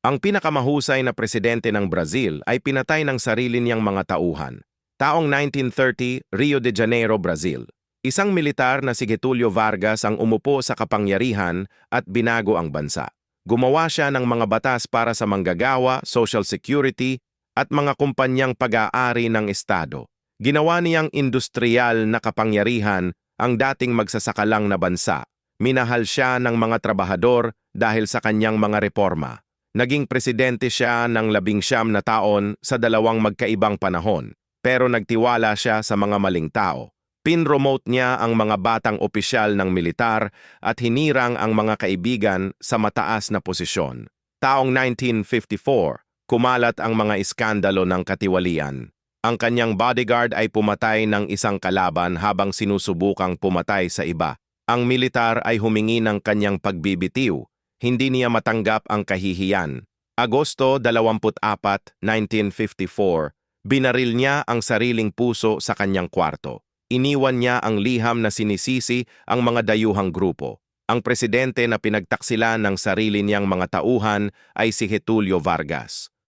Ang pinakamahusay na presidente ng Brazil ay pinatay ng sarili niyang mga tauhan. Taong 1930, Rio de Janeiro, Brazil. Isang militar na si Getulio Vargas ang umupo sa kapangyarihan at binago ang bansa. Gumawa siya ng mga batas para sa manggagawa, social security, at mga kumpanyang pag-aari ng Estado. Ginawa niyang industrial na kapangyarihan ang dating magsasakalang na bansa. Minahal siya ng mga trabahador dahil sa kanyang mga reforma. Naging presidente siya ng 19 na taon sa dalawang magkaibang panahon, pero nagtiwala siya sa mga maling tao. Pinromote niya ang mga batang opisyal ng militar at hinirang ang mga kaibigan sa mataas na posisyon. Taong 1954, kumalat ang mga iskandalo ng katiwalian. Ang kanyang bodyguard ay pumatay ng isang kalaban habang sinusubukang pumatay sa iba. Ang militar ay humingi ng kanyang pagbibitiw. Hindi niya matanggap ang kahihiyan. Agosto 24, 1954, binaril niya ang sariling puso sa kanyang kwarto. Iniwan niya ang liham na sinisisi ang mga dayuhang grupo. Ang presidente na pinagtaksilan ng sarili niyang mga tauhan ay si Getulio Vargas.